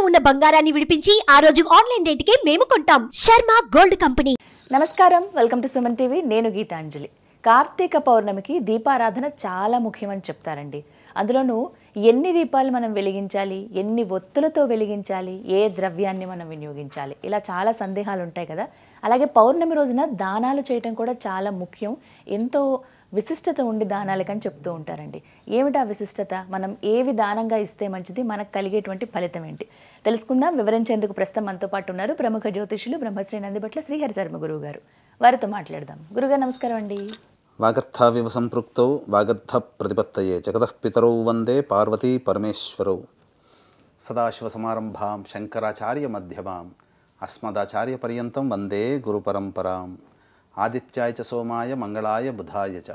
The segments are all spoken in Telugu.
ఉన్న బంగారాన్ని విడిపించి ఆ రోజు ఆన్లైన్ రేటుకే మేము కొంటాం. Sharma gold company. నమస్కారం, వెల్కమ్ టు సుమన్ టీవీ. నేను గీతాంజలి. కార్తీక పౌర్ణమికి దీపారాధన చాలా ముఖ్యమని చెప్తారండి. అందులోనూ ఎన్ని దీపాలు మనం వెలిగించాలి, ఎన్ని ఒత్తులతో వెలిగించాలి, ఏ ద్రవ్యాన్ని మనం వినియోగించాలి, ఇలా చాలా సందేహాలు ఉంటాయి కదా. అలాగే పౌర్ణమి రోజున దానాలు చేయటం కూడా చాలా ముఖ్యం. ఎంతో విశిష్టత ఉండి దానాలకని చెప్తూ ఉంటారండి. ఏమిటా విశిష్టత? మనం ఏవి దానంగా ఇస్తే మంచిది, మనకు కలిగేటువంటి ఫలితం ఏంటి తెలుసుకుందాం. వివరించేందుకు ప్రస్తుతం మనతో పాటు ఉన్నారు ప్రముఖ జ్యోతిషులు బ్రహ్మశ్రీ నందిబట్ల శ్రీహరి శర్మ గురువు గారు. వారితో మాట్లాడదాం. గురుగారు నమస్కారం అండి. వాగర్థావివ సంపృక్తౌ వాగర్థ ప్రతిపత్తయే జగతః పితరౌ వందే పార్వతీ పరమేశ్వరౌ. సదాశివసమారంభాం శంకరాచార్య మధ్యమాం అస్మదాచార్య పర్యంతం వందే గురుపరంపరాం. ఆదిత్యాయ చ సోమాయ మంగళాయ బుధాయ చ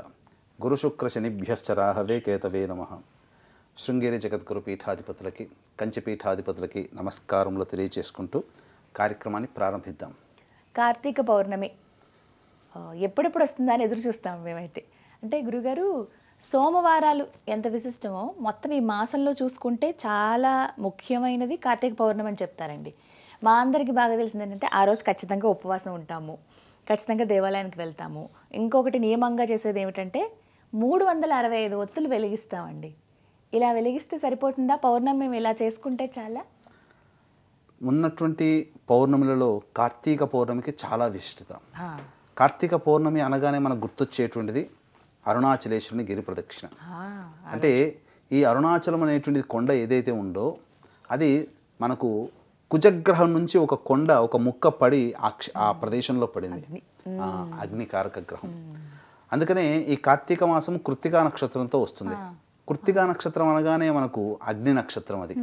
గురుశుక్రశనిభ్యశ్చ రాహవే కేతవే నమః. శృంగేరి జగద్గురు పీఠాధిపతులకి, కంచి పీఠాధిపతులకి నమస్కారములు తెలియచేసుకుంటూ కార్యక్రమాన్ని ప్రారంభిద్దాం. కార్తీక పౌర్ణమి ఎప్పుడెప్పుడు వస్తుందా అని ఎదురు చూస్తాం మేమైతే. అంటే గురుగారు, సోమవారాలు ఎంత విశిష్టమో మొత్తం ఈ మాసంలో చూసుకుంటే చాలా ముఖ్యమైనది కార్తీక పౌర్ణమి అని చెప్తారండి. మా అందరికీ బాగా తెలిసింది ఏంటంటే ఆ రోజు ఖచ్చితంగా ఉపవాసం ఉంటాము, ఖచ్చితంగా దేవాలయానికి వెళ్తాము. ఇంకొకటి నియమంగా చేసేది ఏమిటంటే 365 ఒత్తులు వెలిగిస్తామండి. ఇలా వెలిగిస్తే సరిపోతుందా? పౌర్ణమి మేము ఇలా చేసుకుంటే చాలా? ఉన్నటువంటి పౌర్ణమిలలో కార్తీక పౌర్ణమికి చాలా విశిష్టత. కార్తీక పౌర్ణమి అనగానే మనకు గుర్తొచ్చేటువంటిది అరుణాచలేశ్వరుని గిరి ప్రదక్షిణ. అంటే ఈ అరుణాచలం అనేటువంటిది కొండ ఏదైతే ఉందో అది మనకు కుజగ్రహం నుంచి ఒక కొండ, ఒక ముక్క పడి ఆ ప్రదేశంలో పడింది, అగ్నికారక గ్రహం. అందుకనే ఈ కార్తీక మాసం కృత్తికా నక్షత్రంతో వస్తుంది. కృత్తికా నక్షత్రం అనగానే మనకు అగ్ని నక్షత్రం. అది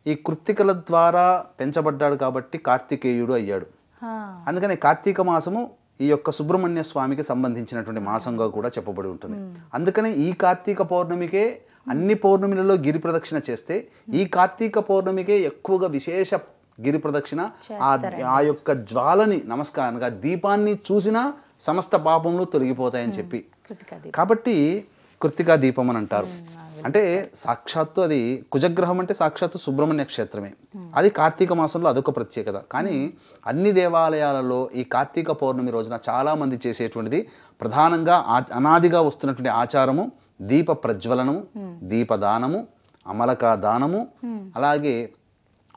ఈ కృత్తికల ద్వారా పెంచబడ్డాడు కాబట్టి కార్తికేయుడు అయ్యాడు. అందుకని కార్తీక మాసము ఈ యొక్క సుబ్రహ్మణ్య స్వామికి సంబంధించినటువంటి మాసంగా కూడా చెప్పబడి ఉంటుంది. అందుకనే ఈ కార్తీక పౌర్ణమికే అన్ని పౌర్ణమిలలో గిరి ప్రదక్షిణ చేస్తే ఈ కార్తీక పౌర్ణమికే ఎక్కువగా విశేష గిరి ప్రదక్షిణ. ఆ యొక్క జ్వాలని నమస్కారంగా దీపాన్ని చూసినా సమస్త పాపములు తొలగిపోతాయని చెప్పి, కాబట్టి కృత్తికా దీపం అని అంటారు. అంటే సాక్షాత్తు అది కుజగ్రహం అంటే సాక్షాత్తు సుబ్రహ్మణ్య క్షేత్రమే. అది కార్తీక మాసంలో అదొక ప్రత్యేకత. కానీ అన్ని దేవాలయాలలో ఈ కార్తీక పౌర్ణమి రోజున చాలామంది చేసేటువంటిది ప్రధానంగా అనాదిగా వస్తున్నటువంటి ఆచారము దీప ప్రజ్వలనము, దీపదానము, అమలకా దానము, అలాగే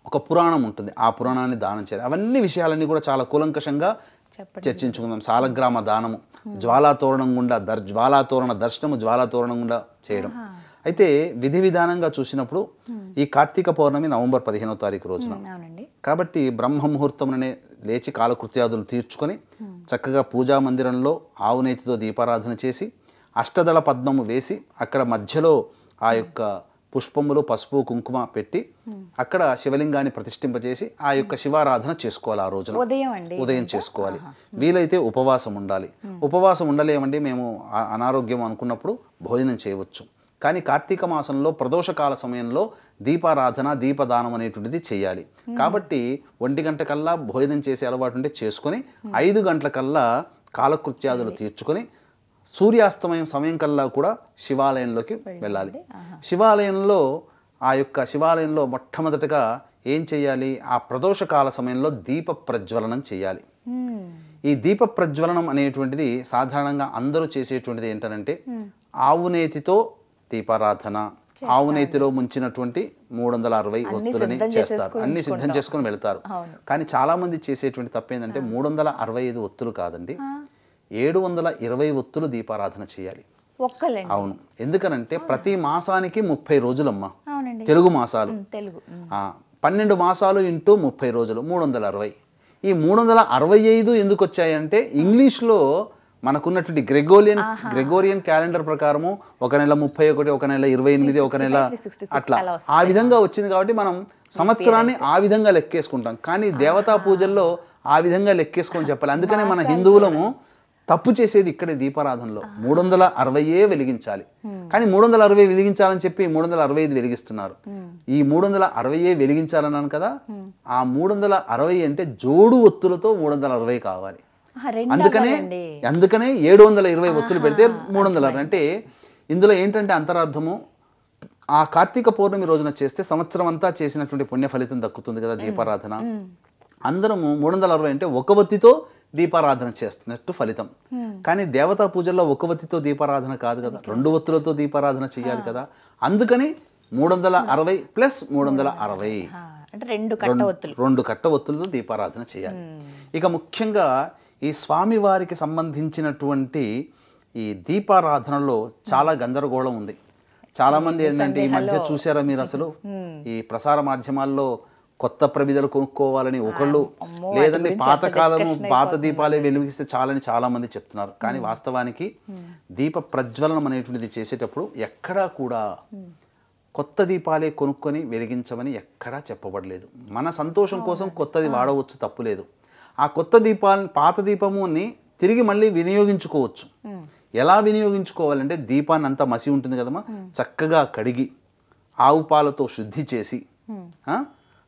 ఒక పురాణం ఉంటుంది, ఆ పురాణాన్ని దానం చేయాలి. అవన్నీ విషయాలన్నీ కూడా చాలా కూలంకషంగా చర్చించుకుందాం. సాలగ్రామ దానము, జ్వాలాతోరణం గుండా జ్వాలాతోరణ దర్శనము, జ్వాలాతోరణం గుండా చేయడం. అయితే విధి విధానంగా చూసినప్పుడు ఈ కార్తీక పౌర్ణమి నవంబర్ 15వ తారీఖు రోజున కాబట్టి బ్రహ్మ ముహూర్తంలోనే లేచి కాలకృత్యాదులు తీర్చుకొని చక్కగా పూజా మందిరంలో ఆవునేతితో దీపారాధన చేసి అష్టదళ పద్మము వేసి అక్కడ మధ్యలో ఆ యొక్క పుష్పములు, పసుపు, కుంకుమ పెట్టి అక్కడ శివలింగాన్ని ప్రతిష్ఠింపజేసి ఆ యొక్క శివారాధన చేసుకోవాలి. ఆ రోజున ఉదయం చేసుకోవాలి. వీలైతే ఉపవాసం ఉండాలి. ఉపవాసం ఉండలేమండి మేము అనారోగ్యం అనుకున్నప్పుడు భోజనం చేయవచ్చు. కానీ కార్తీక మాసంలో ప్రదోషకాల సమయంలో దీపారాధన, దీపదానం అనేటువంటిది చేయాలి. కాబట్టి 1 గంట కల్లా భోజనం చేసే అలవాటు ఉంటే చేసుకొని 5 గంటల కల్లా కాలకృత్యాదులు తీర్చుకొని సూర్యాస్తమయం సమయం కల్లా కూడా శివాలయంలోకి వెళ్ళాలి. శివాలయంలో మొట్టమొదటగా ఏం చేయాలి? ఆ ప్రదోషకాల సమయంలో దీప ప్రజ్వలనం చేయాలి. ఈ దీప ప్రజ్వలనం అనేటువంటిది సాధారణంగా అందరూ చేసేటువంటిది ఏంటంటే ఆవునేతితో దీపారాధన, ఆవునేతిలో ముంచినటువంటి 360 ఒత్తులని చేస్తారు. అన్ని సిద్ధం చేసుకుని వెళ్తారు. కానీ చాలా మంది చేసేటువంటి తప్పేందంటే 365 ఒత్తులు కాదండి, 720 ఒత్తులు దీపారాధన చేయాలి. అవును. ఎందుకనంటే ప్రతి మాసానికి 30 రోజులమ్మా తెలుగు మాసాలు. 12 మాసాలు ఇంటూ 30 రోజులు 360. ఈ 365 ఎందుకు వచ్చాయంటే ఇంగ్లీష్లో మనకున్నటువంటి గ్రెగోరియన్ క్యాలెండర్ ప్రకారము ఒక నెల 31, ఒక నెల 28, ఒక నెల అట్లా ఆ విధంగా వచ్చింది. కాబట్టి మనం సంవత్సరాన్ని ఆ విధంగా లెక్కేసుకుంటాం. కానీ దేవతా పూజల్లో ఆ విధంగా లెక్కేసుకొని చెప్పాలి. అందుకనే మన హిందువులము తప్పు చేసేది ఇక్కడే దీపారాధనలో 360 వెలిగించాలి. కానీ 360 వెలిగించాలని చెప్పి 365 వెలిగిస్తున్నారు. ఈ 360 వెలిగించాలన్నాను కదా, ఆ 360 అంటే జోడు ఒత్తులతో 360 కావాలి. అందుకనే 720 ఒత్తులు పెడితే 360. అంటే ఇందులో ఏంటంటే అంతరార్థము, ఆ కార్తీక పౌర్ణమి రోజున చేస్తే సంవత్సరం అంతా చేసినటువంటి పుణ్య ఫలితం దక్కుతుంది కదా దీపారాధన. అందరము 360 అంటే ఒక వత్తితో దీపారాధన చేస్తున్నట్టు ఫలితం. కానీ దేవతా పూజల్లో ఒక వత్తితో దీపారాధన కాదు కదా, 2 వత్తులతో దీపారాధన చేయాలి కదా. అందుకని 360 ప్లస్ 360 అంటే 2 కట్ట ఒత్తులతో దీపారాధన చేయాలి. ఇక ముఖ్యంగా ఈ స్వామివారికి సంబంధించినటువంటి ఈ దీపారాధనలో చాలా గందరగోళం ఉంది. చాలామంది ఏంటంటే ఈ మధ్య చూసారా మీరు, అసలు ఈ ప్రసార మాధ్యమాల్లో కొత్త ప్రమిదలు కొనుక్కోవాలని ఒకళ్ళు, లేదంటే పాత దీపాలే వెలిగిస్తే చాలని చాలామంది చెప్తున్నారు. కానీ వాస్తవానికి దీప ప్రజ్వలనం అనేటువంటిది చేసేటప్పుడు ఎక్కడా కూడా కొత్త దీపాలే కొనుక్కొని వెలిగించమని ఎక్కడా చెప్పబడలేదు. మన సంతోషం కోసం కొత్తది వాడవచ్చు, తప్పులేదు. ఆ కొత్త పాత దీపముని తిరిగి మళ్ళీ వినియోగించుకోవచ్చు. ఎలా వినియోగించుకోవాలంటే దీపాన్ని అంతా మసి ఉంటుంది కదమ్మా, చక్కగా కడిగి ఆవు పాలతో శుద్ధి చేసి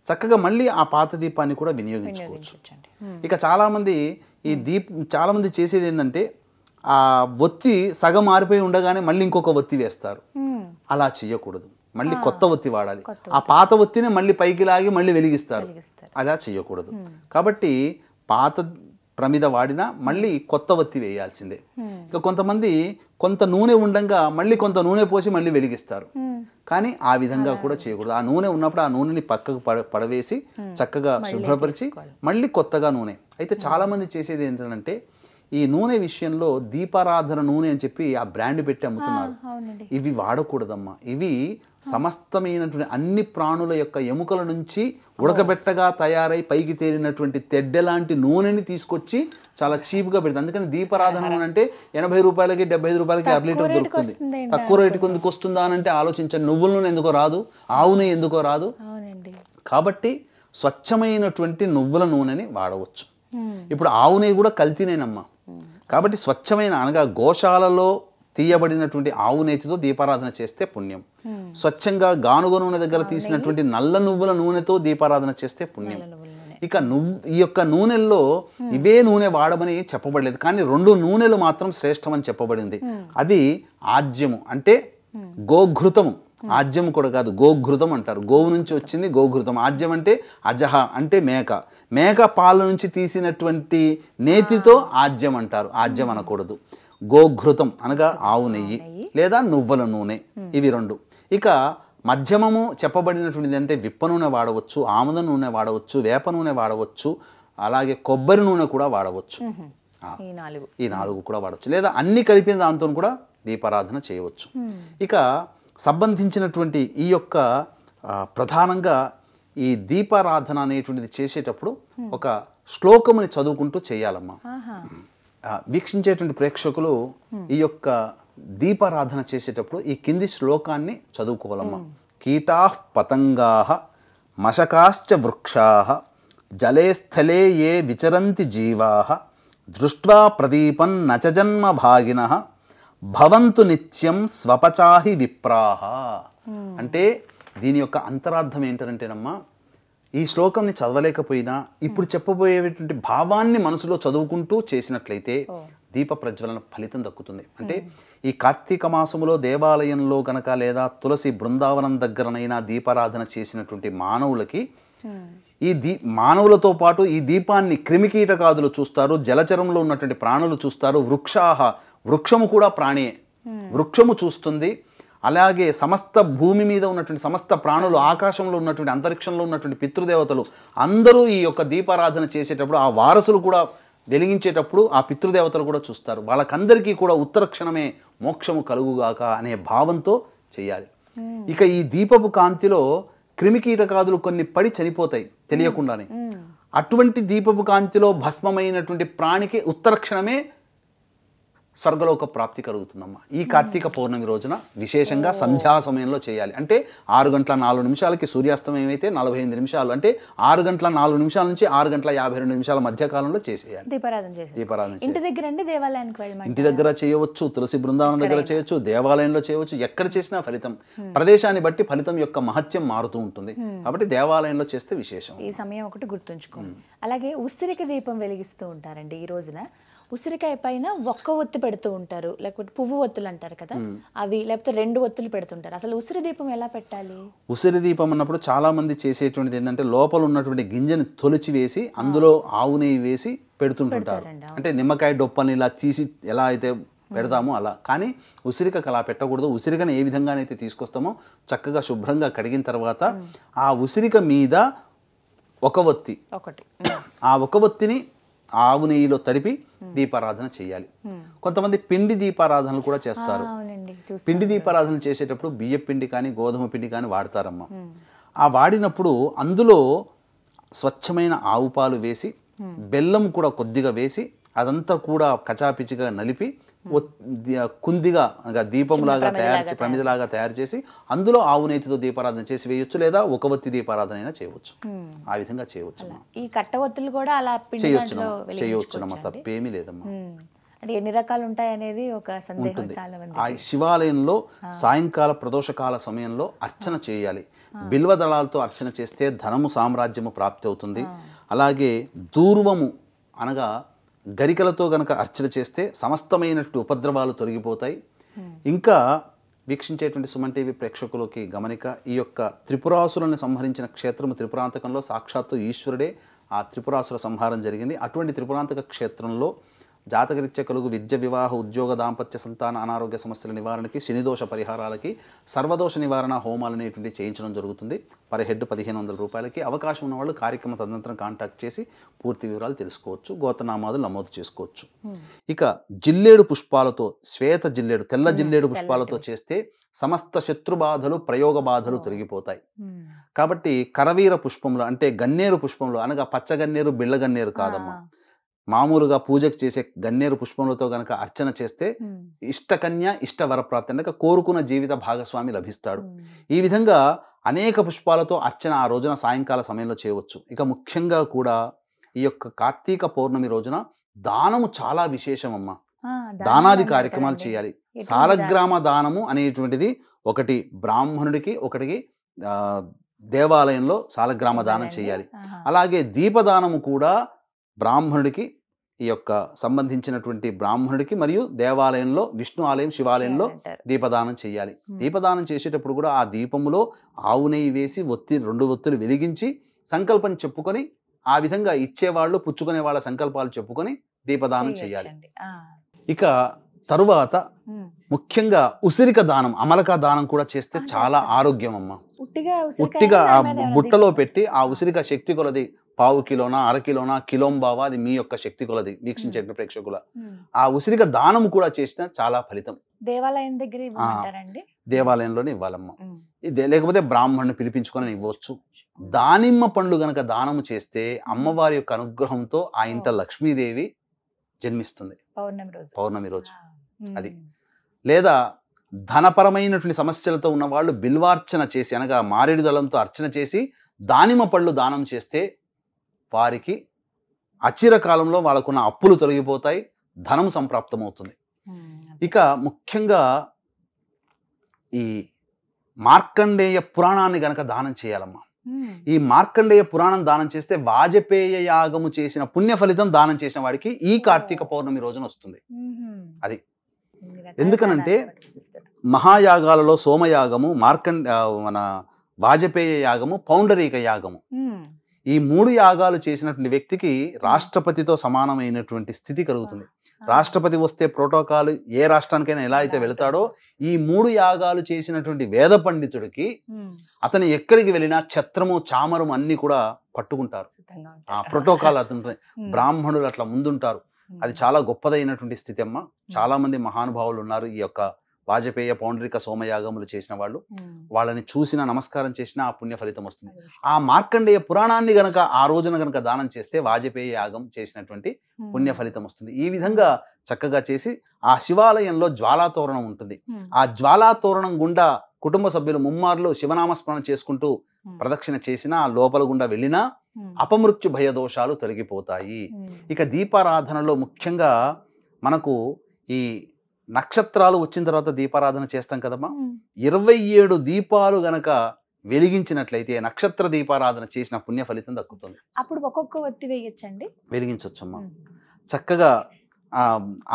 చక్కగా మళ్ళీ ఆ పాత దీపాన్ని కూడా వినియోగించుకోవచ్చు. ఇక చాలామంది చాలామంది చేసేది ఏంటంటే ఆ ఒత్తి సగం మారిపోయి ఉండగానే మళ్ళీ ఇంకొక ఒత్తి వేస్తారు. అలా చేయకూడదు, మళ్ళీ కొత్త ఒత్తి వాడాలి. ఆ పాత ఒత్తిని మళ్ళీ పైకి లాగి మళ్ళీ వెలిగిస్తారు, అలా చేయకూడదు. కాబట్టి పాత ప్రమిద వాడినా మళ్ళీ కొత్త ఒత్తి వేయాల్సిందే. ఇక కొంతమంది కొంత నూనె ఉండంగా మళ్ళీ కొంత నూనె పోసి మళ్ళీ వెలిగిస్తారు. కానీ ఆ విధంగా కూడా చేయకూడదు. ఆ నూనె ఉన్నప్పుడు ఆ నూనెని పక్కకు పడవేసి చక్కగా శుభ్రపరిచి మళ్ళీ కొత్తగా నూనె. అయితే చాలామంది చేసేది ఏంటంటే ఈ నూనె విషయంలో దీపారాధన నూనె అని చెప్పి ఆ బ్రాండ్ పెట్టి అమ్ముతున్నారు. ఇవి వాడకూడదమ్మా. ఇవి సమస్తమైనటువంటి అన్ని ప్రాణుల యొక్క ఎముకల నుంచి ఉడకబెట్టగా తయారై పైకి తేలినటువంటి తెడ్డెలాంటి నూనెని తీసుకొచ్చి చాలా చీప్గా పెడుతుంది. అందుకని దీపారాధన నూనె అంటే 80 రూపాయలకి 75 రూపాయలకి 1 లీటర్ దొరుకుతుంది. తక్కువ రేటుకి ఎందుకు వస్తుందా అని అంటే ఆలోచించండి. నువ్వుల నూనె ఎందుకో రాదు, ఆవు నెయ్యి ఎందుకో రాదు. కాబట్టి స్వచ్ఛమైనటువంటి నువ్వుల నూనెని వాడవచ్చు. ఇప్పుడు ఆవు నెయ్యి కూడా కల్తీనేనమ్మా. కాబట్టి స్వచ్ఛమైన అనగా గోశాలలో తీయబడినటువంటి ఆవు నేతితో దీపారాధన చేస్తే పుణ్యం. స్వచ్ఛంగా గానుగ నూనె దగ్గర తీసినటువంటి నల్ల నువ్వుల నూనెతో దీపారాధన చేస్తే పుణ్యం. ఇక ఈ యొక్క నూనెల్లో ఇవే నూనె వాడమని చెప్పబడలేదు, కానీ 2 నూనెలు మాత్రం శ్రేష్టమని చెప్పబడింది. అది ఆజ్యము అంటే గోఘృతము, ఆజ్యం కూడా కాదు, గోఘృతం అంటారు. గోవు నుంచి వచ్చింది గోఘృతం. ఆజ్యం అంటే అజహ అంటే మేక పాల నుంచి తీసినటువంటి నేతితో ఆజ్యం అంటారు. ఆజ్యం అనకూడదు. గోఘృతం అనగా ఆవు నెయ్యి లేదా నువ్వుల నూనె, ఇవి 2. ఇక మధ్యమము చెప్పబడినటువంటిది అంటే విప్ప నూనె వాడవచ్చు, ఆముద నూనె వాడవచ్చు, వేప నూనె వాడవచ్చు, అలాగే కొబ్బరి నూనె కూడా వాడవచ్చు. ఈ 4 కూడా వాడవచ్చు, లేదా అన్ని కలిపిన దాంతో కూడా దీపారాధన చేయవచ్చు. ఇక సంబంధించినటువంటి ఈ యొక్క ప్రధానంగా ఈ దీపారాధన అనేటువంటిది చేసేటప్పుడు ఒక శ్లోకముని చదువుకుంటూ చేయాలమ్మా. వీక్షించేటువంటి ప్రేక్షకులు ఈ యొక్క దీపారాధన చేసేటప్పుడు ఈ కింది శ్లోకాన్ని చదువుకోవాలమ్మా. కీటాః పతంగాః మశకాశ్చ వృక్షాః జలే స్థలే ఏ విచరంతి జీవాః దృష్ట్వా ప్రదీపం నచ జన్మ భాగినః భవంతు నిత్యం స్వపచాహి విప్రాహ. అంటే దీని యొక్క అంతరార్థం ఏంటంటేనమ్మా, ఈ శ్లోకంని చదవలేకపోయినా ఇప్పుడు చెప్పబోయేటువంటి భావాన్ని మనసులో చదువుకుంటూ చేసినట్లయితే దీప ప్రజ్వలన ఫలితం దక్కుతుంది. అంటే ఈ కార్తీక మాసములో దేవాలయంలో గనక లేదా తులసి బృందావనం దగ్గరనైనా దీపారాధన చేసినటువంటి మానవులకి మానవులతో పాటు ఈ దీపాన్ని క్రిమికీటకాదులు చూస్తారు, జలచరంలో ఉన్నటువంటి ప్రాణులు చూస్తారు, వృక్షము కూడా ప్రాణియే, వృక్షము చూస్తుంది. అలాగే సమస్త భూమి మీద ఉన్నటువంటి సమస్త ప్రాణులు, ఆకాశంలో ఉన్నటువంటి అంతరిక్షంలో ఉన్నటువంటి పితృదేవతలు అందరూ ఈ యొక్క దీపారాధన చేసేటప్పుడు ఆ వారసులు కూడా వెలిగించేటప్పుడు ఆ పితృదేవతలు కూడా చూస్తారు. వాళ్ళకందరికీ కూడా ఉత్తరక్షణమే మోక్షము కలుగుగాక అనే భావంతో చేయాలి. ఇక ఈ దీపపు కాంతిలో క్రిమికీటకాదులు కొన్ని పడి చనిపోతాయి తెలియకుండానే. అటువంటి దీపపు కాంతిలో భస్మమైనటువంటి ప్రాణికి ఉత్తరక్షణమే స్వర్గలోక ప్రాప్తి కలుగుతుందమ్మా. ఈ కార్తీక పౌర్ణమి రోజున విశేషంగా సంధ్యా సమయంలో చేయాలి. అంటే 6:04 సూర్యాస్తమయం అయితే 45 నిమిషాలు, అంటే 6:04 నుంచి 6:52 మధ్య కాలంలో చేసేయాలి దీపారాధన. ఇంటి దగ్గర చేయవచ్చు, తులసి బృందావనం దగ్గర చేయవచ్చు, దేవాలయంలో చేయవచ్చు, ఎక్కడ చేసినా ఫలితం ప్రదేశాన్ని బట్టి ఫలితం యొక్క మహత్యం మారుతూ ఉంటుంది. కాబట్టి దేవాలయంలో చేస్తే విశేషం. ఈ సమయం ఒకటి గుర్తుంచుకోండి. అలాగే ఉసిరిక దీపం వెలిగిస్తూ ఉంటారండి. ఈ రోజున ఉసిరికాయ పైన ఒక్క ఒత్తి పెడుతూ ఉంటారు, లేకపోతే పువ్వు ఒత్తులు అంటారు కదా అవి, లేకపోతే 2 ఒత్తులు పెడుతుంటారు. అసలు ఉసిరి దీపం ఎలా పెట్టాలి? ఉసిరి దీపం అన్నప్పుడు చాలా మంది చేసేటువంటిది ఏంటంటే లోపల ఉన్నటువంటి గింజని తొలిచి వేసి అందులో ఆవు నెయ్యి వేసి పెడుతుంటుంటారు. అంటే నిమ్మకాయ డొప్పని ఇలా తీసి ఎలా అయితే పెడతామో అలా. కానీ ఉసిరికకు అలా పెట్టకూడదు. ఉసిరికను ఏ విధంగానైతే తీసుకొస్తామో చక్కగా శుభ్రంగా కడిగిన తర్వాత ఆ ఉసిరిక మీద ఒక ఒత్తి, ఆ ఒక ఒత్తిని ఆవు నెయ్యిలో తడిపి దీపారాధన చేయాలి. కొంతమంది పిండి దీపారాధనలు కూడా చేస్తారు. పిండి దీపారాధన చేసేటప్పుడు బియ్య పిండి కానీ గోధుమ పిండి కానీ వాడతారమ్మా. ఆ వాడినప్పుడు అందులో స్వచ్ఛమైన ఆవు పాలు వేసి బెల్లం కూడా కొద్దిగా వేసి అదంతా కూడా కచాపిచిగా నలిపి కుందిగా దీపంలాగా తయారు చేసి ప్రమిదలాగా తయారు చేసి అందులో ఆవు నేతితో దీపారాధన చేసి వేయొచ్చు, లేదా ఒక ఒత్తి దీపారాధన అయినా చేయవచ్చు. ఆ విధంగా చేయవచ్చు. ఈ కట్ట ఒత్తులు కూడా అలా చేయొచ్చునమ్మా, తప్పేమీ లేదమ్మా. అంటే ఎన్ని రకాలు ఉంటాయి అనేది ఒక సందేహం చాలా మంది. ఆ శివాలయంలో సాయంకాల ప్రదోషకాల సమయంలో అర్చన చేయాలి. బిల్వ దళాలతో అర్చన చేస్తే ధనము సామ్రాజ్యము ప్రాప్తి అవుతుంది. అలాగే దూర్వము అనగా గరికలతో గనక అర్చన చేస్తే సమస్తమైనటువంటి ఉపద్రవాలు తొలగిపోతాయి. ఇంకా వీక్షించేటువంటి సుమన్ టీవీ ప్రేక్షకులకి గమనిక, ఈ యొక్క త్రిపురాసులను సంహరించిన క్షేత్రము త్రిపురాంతకంలో సాక్షాత్తు ఈశ్వరుడే ఆ త్రిపురాసుల సంహారం జరిగింది. అటువంటి త్రిపురాంతక క్షేత్రంలో జాతకరీత్యా కలుగు విద్య, వివాహ, ఉద్యోగ, దాంపత్య, సంతాన, అనారోగ్య సమస్యల నివారణకి, శనిదోష పరిహారాలకి సర్వదోష నివారణ హోమాలు అనేటువంటి చేయించడం జరుగుతుంది. పర్ హెడ్ 1500 రూపాయలకి. అవకాశం ఉన్న వాళ్ళు కార్యక్రమం తదనంతరం కాంటాక్ట్ చేసి పూర్తి వివరాలు తెలుసుకోవచ్చు, గోత్రనామాదులు నమోదు చేసుకోవచ్చు. ఇక జిల్లేడు పుష్పాలతో, శ్వేత జిల్లేడు, తెల్ల జిల్లేడు పుష్పాలతో చేస్తే సమస్త శత్రుబాధలు, ప్రయోగ బాధలు తొలగిపోతాయి. కాబట్టి కరవీర పుష్పంలో అంటే గన్నేరు పుష్పంలో అనగా పచ్చగన్నేరు, బిళ్ళగన్నేరు కాదమ్మా, మామూలుగా పూజకు చేసే గన్నేరు పుష్పములతో గనక అర్చన చేస్తే ఇష్టకన్య, ఇష్టవరప్రాప్తి అంటే కోరుకున్న జీవిత భాగస్వామి లభిస్తాడు. ఈ విధంగా అనేక పుష్పాలతో అర్చన ఆ రోజున సాయంకాల సమయంలో చేయవచ్చు. ఇక ముఖ్యంగా కూడా ఈ యొక్క కార్తీక పౌర్ణమి రోజున దానము చాలా విశేషమమ్మా. దానాది కార్యక్రమాలు చేయాలి. సాలగ్రామ దానము అనేటువంటిది ఒకటి బ్రాహ్మణుడికి, ఒకటికి దేవాలయంలో సాలగ్రామ దానం చేయాలి. అలాగే దీపదానము కూడా బ్రాహ్మణుడికి, ఈ యొక్క సంబంధించినటువంటి బ్రాహ్మణుడికి మరియు దేవాలయంలో విష్ణు ఆలయం, శివాలయంలో దీపదానం చేయాలి. దీపదానం చేసేటప్పుడు కూడా ఆ దీపములో ఆవు నెయ్యి వేసి 2 ఒత్తులు వెలిగించి సంకల్పం చెప్పుకొని ఆ విధంగా ఇచ్చేవాళ్ళు పుచ్చుకునే వాళ్ళ సంకల్పాలు చెప్పుకొని దీపదానం చేయాలి. ఇక తరువాత ముఖ్యంగా ఉసిరిక దానం, అమలక దానం కూడా చేస్తే చాలా ఆరోగ్యం అమ్మ. ఉట్టిగా ఆ బుట్టలో పెట్టి ఆ ఉసిరిక శక్తి కొలది, పావు కిలోనా, అర కిలోనా, కిలోంబావా, అది మీ యొక్క శక్తి కొలది వీక్షించే ప్రేక్షకుల. ఆ ఉసిరిక దానం కూడా చేసిన చాలా ఫలితం. దేవాలయం దగ్గర దేవాలయంలోనే ఇవ్వాలమ్మా. లేకపోతే బ్రాహ్మణుని పిలిపించుకొని ఇవ్వచ్చు. దానిమ్మ పండ్లు గనక దానము చేస్తే అమ్మవారి యొక్క అనుగ్రహంతో ఆ ఇంట లక్ష్మీదేవి జన్మిస్తుంది పౌర్ణమి రోజు. అది లేదా ధనపరమైనటువంటి సమస్యలతో ఉన్న వాళ్ళు బిల్వార్చన చేసి అనగా మారేడు దళంతో అర్చన చేసి దానిమ్మ పళ్ళు దానం చేస్తే వారికి అచిర కాలంలో వాళ్ళకున్న అప్పులు తొలగిపోతాయి, ధనం సంప్రాప్తమవుతుంది. ఇక ముఖ్యంగా ఈ మార్కండేయ పురాణాన్ని గనక దానం చేయాలమ్మా. ఈ మార్కండేయ పురాణం దానం చేస్తే వాజపేయ యాగము చేసిన పుణ్య ఫలితం దానం చేసిన వాడికి ఈ కార్తీక పౌర్ణమి రోజున వస్తుంది. అది ఎందుకనంటే మహాయాగాలలో సోమయాగము, మన వాజపేయ యాగము, పౌండరీక యాగము, ఈ 3 యాగాలు చేసినటువంటి వ్యక్తికి రాష్ట్రపతితో సమానమైనటువంటి స్థితి కలుగుతుంది. రాష్ట్రపతి వస్తే ప్రోటోకాల్ ఏ రాష్ట్రానికైనా ఎలా అయితే వెళతాడో, ఈ 3 యాగాలు చేసినటువంటి వేద పండితుడికి అతను ఎక్కడికి వెళ్ళినా ఛత్రము, చామరము అన్ని కూడా పట్టుకుంటారు. ఆ ప్రోటోకాల్ అతను, బ్రాహ్మణులు అట్లా ముందుంటారు. అది చాలా గొప్పదైనటువంటి స్థితి అమ్మ. చాలా మంది మహానుభావులు ఉన్నారు ఈ యొక్క వాజపేయ, పౌండరిక, సోమయాగములు చేసిన వాళ్ళు. వాళ్ళని చూసిన, నమస్కారం చేసిన ఆ పుణ్య ఫలితం వస్తుంది. ఆ మార్కండేయ పురాణాన్ని గనక ఆ రోజున గనక దానం చేస్తే వాజపేయ యాగం చేసినటువంటి పుణ్య ఫలితం వస్తుంది. ఈ విధంగా చక్కగా చేసి ఆ శివాలయంలో జ్వాలాతోరణం ఉంటుంది. ఆ జ్వాలాతోరణం గుండా కుటుంబ సభ్యులు ముమ్మార్లు శివనామస్మరణ చేసుకుంటూ ప్రదక్షిణ చేసినా, లోపల గుండా వెళ్ళినా అపమృత్యు భయదోషాలు తొలగిపోతాయి. ఇక దీపారాధనలో ముఖ్యంగా మనకు ఈ నక్షత్రాలు వచ్చిన తర్వాత దీపారాధన చేస్తాం కదమ్మా. 27 దీపాలు గనక వెలిగించినట్లయితే నక్షత్ర దీపారాధన చేసిన పుణ్య ఫలితం దక్కుతుంది. అప్పుడు ఒక్కొక్క ఒత్తి వేయొచ్చండి, వెలిగించవచ్చమ్మా. చక్కగా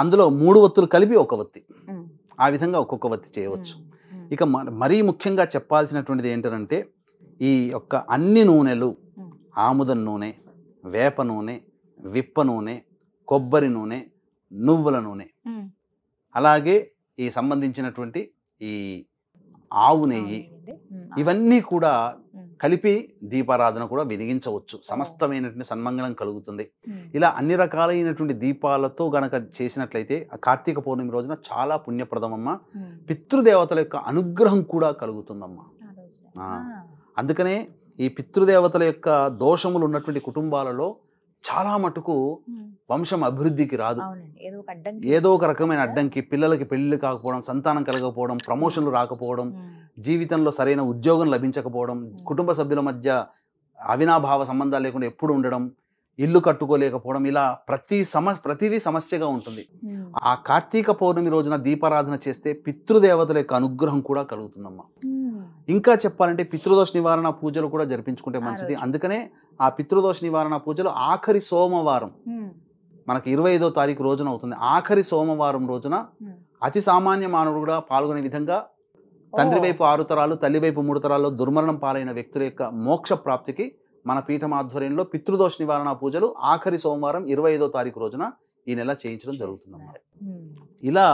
అందులో 3 ఒత్తులు కలిపి ఒక ఒత్తి, ఆ విధంగా ఒక్కొక్క ఒత్తి చేయవచ్చు. ఇక మరీ ముఖ్యంగా చెప్పాల్సినటువంటిది ఏంటంటే ఈ యొక్క అన్ని నూనెలు, ఆముదం నూనె, వేప నూనె, విప్ప నూనె, కొబ్బరి నూనె, నువ్వుల నూనె, అలాగే ఈ సంబంధించినటువంటి ఈ ఆవు నెయ్యి, ఇవన్నీ కూడా కలిపి దీపారాధన కూడా వెలిగించవచ్చు. సమస్తమైనటువంటి సన్మంగళం కలుగుతుంది. ఇలా అన్ని రకాలైనటువంటి దీపాలతో గనక చేసినట్లయితే ఆ కార్తీక పౌర్ణమి రోజున చాలా పుణ్యప్రదమమ్మ. పితృదేవతల యొక్క అనుగ్రహం కూడా కలుగుతుందమ్మా. అందుకనే ఈ పితృదేవతల యొక్క దోషములు ఉన్నటువంటి కుటుంబాలలో చాలా మటుకు వంశం అభివృద్ధికి రాదు. ఏదో ఒక రకమైన అడ్డంకి, పిల్లలకి పెళ్లి కాకపోవడం, సంతానం కలగకపోవడం, ప్రమోషన్లు రాకపోవడం, జీవితంలో సరైన ఉద్యోగం లభించకపోవడం, కుటుంబ సభ్యుల మధ్య అవినాభావ సంబంధాలు లేకుండా ఎప్పుడు ఉండడం, ఇల్లు కట్టుకోలేకపోవడం, ఇలా ప్రతిదీ సమస్యగా ఉంటుంది. ఆ కార్తీక పౌర్ణమి రోజున దీపారాధన చేస్తే పితృదేవతల యొక్క అనుగ్రహం కూడా కలుగుతుందమ్మా. ఇంకా చెప్పాలంటే పితృదోష నివారణ పూజలు కూడా జరిపించుకుంటే మంచిది. అందుకనే ఆ పితృదోష నివారణ పూజలు ఆఖరి సోమవారం, మనకి 25వ తారీఖు రోజున అవుతుంది. ఆఖరి సోమవారం రోజున అతి సామాన్య మానవుడు కూడా పాల్గొనే విధంగా తండ్రి వైపు 6 తరాలు, తల్లి వైపు 3 తరాల్లో దుర్మరణం పాలైన వ్యక్తుల యొక్క మోక్ష ప్రాప్తికి మన పీఠం ఆధ్వర్యంలో పితృదోష నివారణ పూజలు ఆఖరి సోమవారం 25వ తారీఖు రోజున ఈ నెల చేయించడం జరుగుతుందన్నమాట. ఇలా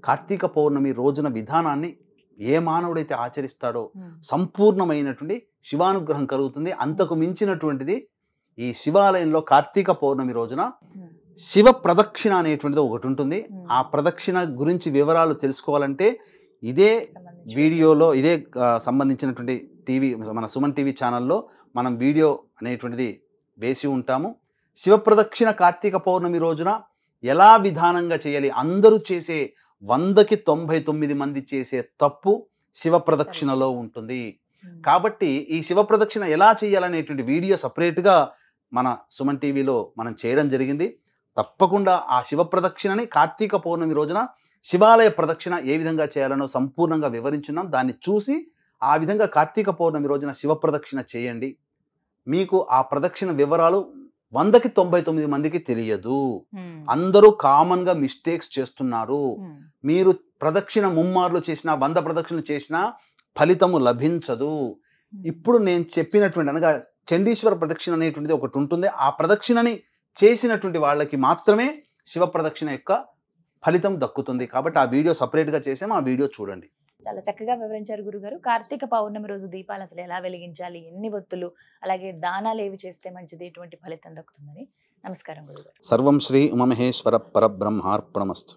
కార్తీక పౌర్ణమి రోజున విధానాన్ని ఏ మానవుడైతే ఆచరిస్తాడో సంపూర్ణమైనటువంటి శివానుగ్రహం కలుగుతుంది. అంతకు మించినటువంటిది ఈ శివాలయంలో కార్తీక పౌర్ణమి రోజున శివ ప్రదక్షిణ అనేటువంటిది ఒకటి ఉంటుంది. ఆ ప్రదక్షిణ గురించి వివరాలు తెలుసుకోవాలంటే ఇదే వీడియోలో, ఇదే సంబంధించినటువంటి మన సుమన్ టీవీ ఛానల్లో మనం వీడియో అనేటువంటిది వేసి ఉంటాము. శివ ప్రదక్షిణ కార్తీక పౌర్ణమి రోజున ఎలా విధానంగా చేయాలి, అందరూ చేసే 100కి 99 మంది చేసే తప్పు శివ ప్రదక్షిణలో ఉంటుంది. కాబట్టి ఈ శివ ప్రదక్షిణ ఎలా చేయాలనేటువంటి వీడియో సపరేట్గా మన సుమన్ టీవీలో మనం చేయడం జరిగింది. తప్పకుండా ఆ శివ ప్రదక్షిణని కార్తీక పౌర్ణమి రోజున శివాలయ ప్రదక్షిణ ఏ విధంగా చేయాలనో సంపూర్ణంగా వివరించున్నాం. దాన్ని చూసి ఆ విధంగా కార్తీక పౌర్ణమి రోజున శివ ప్రదక్షిణ చేయండి. మీకు ఆ ప్రదక్షిణ వివరాలు 100కి 99 మందికి తెలియదు. అందరూ కామన్గా మిస్టేక్స్ చేస్తున్నారు. మీరు ప్రదక్షిణ ముమ్మార్లు చేసినా, 100 ప్రదక్షిణలు చేసినా ఫలితము లభించదు. ఇప్పుడు నేను చెప్పినటువంటి అనగా చండీశ్వర ప్రదక్షిణ అనేటువంటిది ఒకటి ఉంటుంది. ఆ ప్రదక్షిణని చేసినటువంటి వాళ్ళకి మాత్రమే శివ ప్రదక్షిణ యొక్క ఫలితం దక్కుతుంది. కాబట్టి ఆ వీడియో సపరేట్గా చేసాము, ఆ వీడియో చూడండి. చాలా చక్కగా వివరించారు గురుగారు. కార్తీక పౌర్ణమి రోజు దీపాలు అసలు ఎలా వెలిగించాలి, ఎన్ని ఒత్తులు, అలాగే దానాలు ఏవి చేస్తే మంచిది, ఎటువంటి ఫలితం దక్కుతుందని. నమస్కారం గురుగారు. సర్వం శ్రీ ఉమామహేశ్వర పరబ్రహ్మార్పణమస్తు.